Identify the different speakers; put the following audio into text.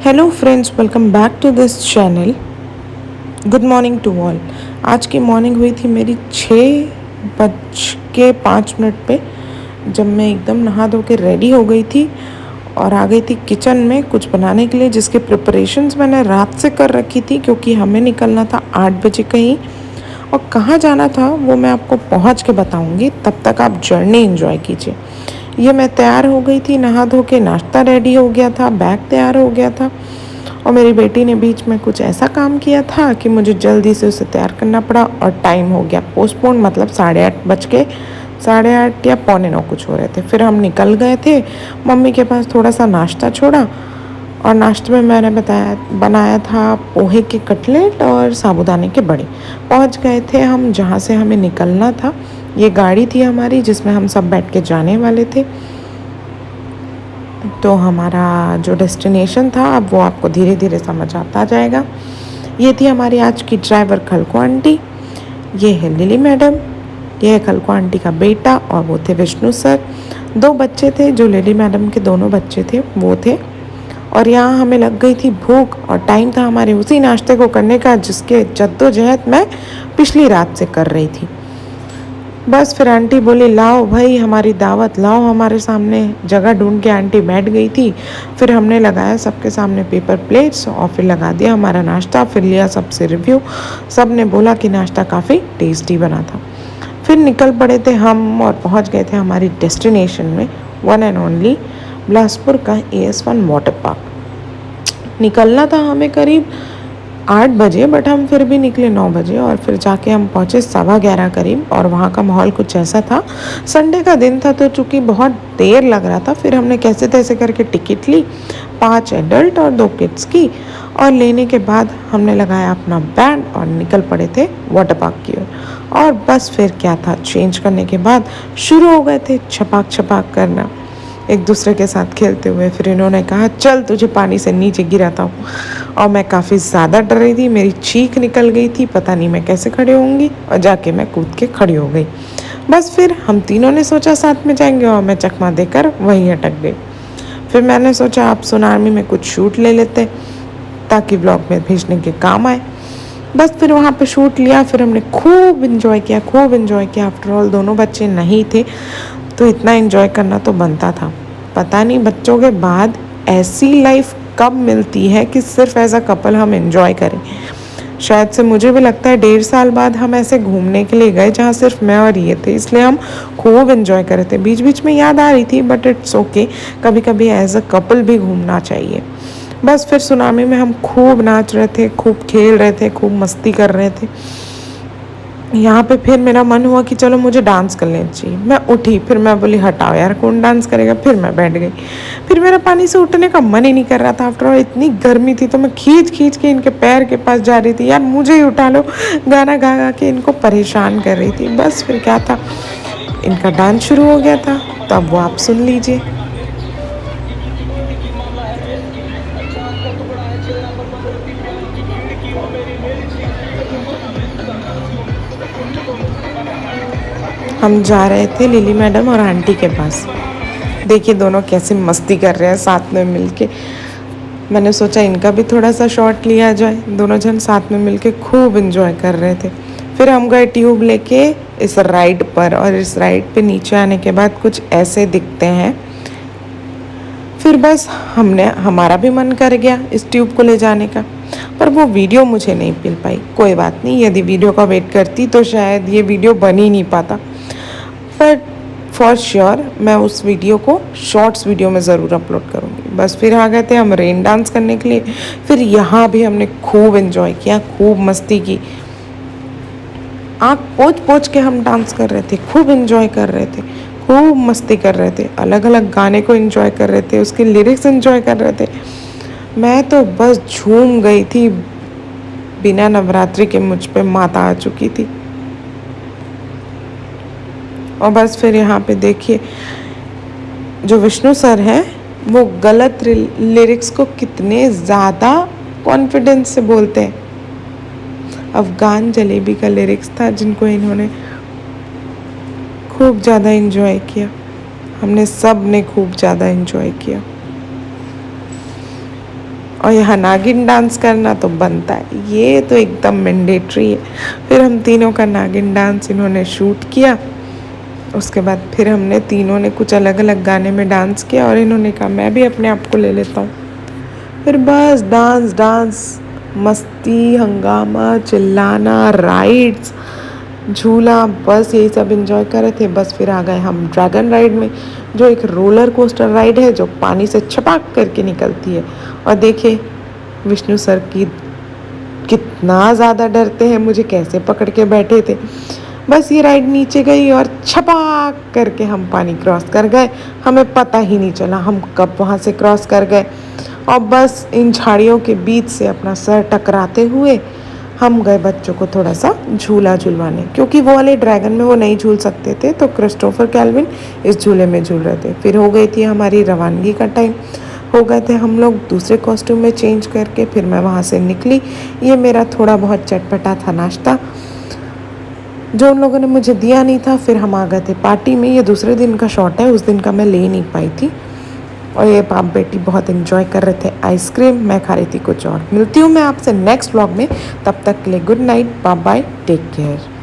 Speaker 1: Hello friends, welcome back to this channel. Good morning to all. आज की morning हुई थी मेरी 6:05 पे, जब मैं एकदम नहा धो के रेडी हो गई थी और आ गई थी किचन में कुछ बनाने के लिए, जिसके प्रिपरेशंस मैंने रात से कर रखी थी क्योंकि हमें निकलना था 8 बजे कहीं। और कहाँ जाना था वो मैं आपको पहुँच के बताऊँगी, तब तक आप जर्नी एंजॉय कीजिए। ये मैं तैयार हो गई थी, नहा धो के नाश्ता रेडी हो गया था, बैग तैयार हो गया था, और मेरी बेटी ने बीच में कुछ ऐसा काम किया था कि मुझे जल्दी से उसे तैयार करना पड़ा और टाइम हो गया पोस्टपोन, मतलब 8:30 बज के 8:30 या 8:45 कुछ हो रहे थे। फिर हम निकल गए थे मम्मी के पास, थोड़ा सा नाश्ता छोड़ा, और नाश्ते में मैंने बनाया था पोहे के कटलेट और साबूदाने के बड़े। पहुंच गए थे हम जहां से हमें निकलना था। ये गाड़ी थी हमारी जिसमें हम सब बैठ के जाने वाले थे। तो हमारा जो डेस्टिनेशन था अब वो आपको धीरे धीरे समझ आता जाएगा। ये थी हमारी आज की ड्राइवर खलको आंटी, ये है लिली मैडम, ये है खलको आंटी का बेटा, और वो थे विष्णु सर। 2 बच्चे थे, जो लिली मैडम के दोनों बच्चे थे वो थे। और यहाँ हमें लग गई थी भूख और टाइम था हमारे उसी नाश्ते को करने का जिसके जद्दोजहद मैं पिछली रात से कर रही थी। बस फिर आंटी बोली लाओ भाई हमारी दावत लाओ हमारे सामने। जगह ढूंढ के आंटी बैठ गई थी। फिर हमने लगाया सबके सामने पेपर प्लेट्स और फिर लगा दिया हमारा नाश्ता। फिर लिया सबसे रिव्यू। सब ने बोला कि नाश्ता काफ़ी टेस्टी बना था। फिर निकल पड़े थे हम और पहुंच गए थे हमारी डेस्टिनेशन में, वन एंड ओनली बिलासपुर का AS1 वाटर पार्क। निकलना था हमें करीब 8 बजे, बट हम फिर भी निकले 9 बजे और फिर जाके हम पहुँचे 11:15 करीब। और वहाँ का माहौल कुछ ऐसा था, संडे का दिन था तो चूँकि बहुत देर लग रहा था, फिर हमने कैसे तैसे करके टिकट ली, 5 एडल्ट और 2 किड्स की। और लेने के बाद हमने लगाया अपना बैंड और निकल पड़े थे वाटर पार्क की ओर। और बस फिर क्या था, चेंज करने के बाद शुरू हो गए थे छपाक छपाक करना एक दूसरे के साथ खेलते हुए। फिर इन्होंने कहा चल तुझे पानी से नीचे गिराता हूँ, और मैं काफ़ी ज़्यादा डर रही थी, मेरी चीख निकल गई थी, पता नहीं मैं कैसे खड़े होंगी, और जाके मैं कूद के खड़ी हो गई। बस फिर हम तीनों ने सोचा साथ में जाएंगे और मैं चकमा देकर वहीं अटक गई। फिर मैंने सोचा आप सुनामी में कुछ शूट ले लेते ताकि ब्लॉग में भेजने के काम आए। बस फिर वहाँ पे शूट लिया। फिर हमने खूब इन्जॉय किया, खूब इन्जॉय किया। आफ्टर ऑल दोनों बच्चे नहीं थे तो इतना एंजॉय करना तो बनता था। पता नहीं बच्चों के बाद ऐसी लाइफ कब मिलती है कि सिर्फ एज अ कपल हम एंजॉय करें। शायद से मुझे भी लगता है 1.5 साल बाद हम ऐसे घूमने के लिए गए जहाँ सिर्फ मैं और ये थे, इसलिए हम खूब एंजॉय कर रहे थे। बीच बीच में याद आ रही थी बट इट्स ओके, कभी कभी एज अ कपल भी घूमना चाहिए। बस फिर सुनामी में हम खूब नाच रहे थे, खूब खेल रहे थे, खूब मस्ती कर रहे थे। यहाँ पे फिर मेरा मन हुआ कि चलो मुझे डांस कर लेना चाहिए। मैं उठी, फिर मैं बोली हटाओ यार कौन डांस करेगा। फिर मैं बैठ गई। फिर मेरा पानी से उठने का मन ही नहीं कर रहा था। आफ्टर ऑल इतनी गर्मी थी तो मैं खींच खींच के इनके पैर के पास जा रही थी, यार मुझे ही उठा लो, गाना गा गा के इनको परेशान कर रही थी। बस फिर क्या था, इनका डांस शुरू हो गया था, तो अब वो आप सुन लीजिए। हम जा रहे थे लिली मैडम और आंटी के पास। देखिए दोनों कैसे मस्ती कर रहे हैं साथ में मिलके। मैंने सोचा इनका भी थोड़ा सा शॉट लिया जाए। दोनों जन साथ में मिलके खूब एंजॉय कर रहे थे। फिर हम गए ट्यूब लेके इस राइड पर, और इस राइड पे नीचे आने के बाद कुछ ऐसे दिखते हैं। फिर बस हमारा भी मन कर गया इस ट्यूब को ले जाने का, पर वो वीडियो मुझे नहीं मिल पाई। कोई बात नहीं, यदि वीडियो का वेट करती तो शायद ये वीडियो बन ही नहीं पाता। पर फॉर श्योर मैं उस वीडियो को शॉर्ट्स वीडियो में ज़रूर अपलोड करूँगी। बस फिर आ गए थे हम रेन डांस करने के लिए। फिर यहाँ भी हमने खूब एंजॉय किया, खूब मस्ती की। आँख पोंछ पोंछ के हम डांस कर रहे थे, खूब एंजॉय कर रहे थे, खूब मस्ती कर रहे थे, अलग अलग गाने को एंजॉय कर रहे थे, उसके लिरिक्स एंजॉय कर रहे थे। मैं तो बस झूम गई थी, बिना नवरात्रि के मुझ पे माता आ चुकी थी। और बस फिर यहाँ पे देखिए जो विष्णु सर हैं वो गलत लिरिक्स को कितने ज़्यादा कॉन्फिडेंस से बोलते हैं। अफगान जलेबी का लिरिक्स था जिनको इन्होंने खूब ज़्यादा एंजॉय किया। हमने सब ने खूब ज़्यादा एंजॉय किया। और यहाँ नागिन डांस करना तो बनता है, ये तो एकदम मैंडेटरी है। फिर हम तीनों का नागिन डांस इन्होंने शूट किया। उसके बाद फिर हमने तीनों ने कुछ अलग अलग गाने में डांस किया और इन्होंने कहा मैं भी अपने आप को ले लेता हूँ। फिर बस डांस डांस, मस्ती, हंगामा, चिल्लाना, राइड्स, झूला, बस यही सब एंजॉय कर रहे थे। बस फिर आ गए हम ड्रैगन राइड में, जो एक रोलर कोस्टर राइड है जो पानी से छपाक करके निकलती है। और देखिए विष्णु सर की कितना ज़्यादा डरते हैं, मुझे कैसे पकड़ के बैठे थे। बस ये राइड नीचे गई और छपाक करके हम पानी क्रॉस कर गए, हमें पता ही नहीं चला हम कब वहाँ से क्रॉस कर गए। और बस इन झाड़ियों के बीच से अपना सर टकराते हुए हम गए बच्चों को थोड़ा सा झूला झूलवाने, क्योंकि वो वाले ड्रैगन में वो नहीं झूल सकते थे, तो क्रिस्टोफर कैल्विन इस झूले में झूल रहे थे। फिर हो गई थी हमारी रवानगी का टाइम, हो गए थे हम लोग दूसरे कॉस्ट्यूम में चेंज करके। फिर मैं वहाँ से निकली। ये मेरा थोड़ा बहुत चटपटा था नाश्ता जो उन लोगों ने मुझे दिया नहीं था। फिर हम आ गए थे पार्टी में, ये दूसरे दिन का शॉट है, उस दिन का मैं ले नहीं पाई थी। और ये बाप बेटी बहुत एंजॉय कर रहे थे आइसक्रीम, मैं खा रही थी कुछ और। मिलती हूँ मैं आपसे नेक्स्ट व्लॉग में, तब तक के लिए good night, bye bye, take care.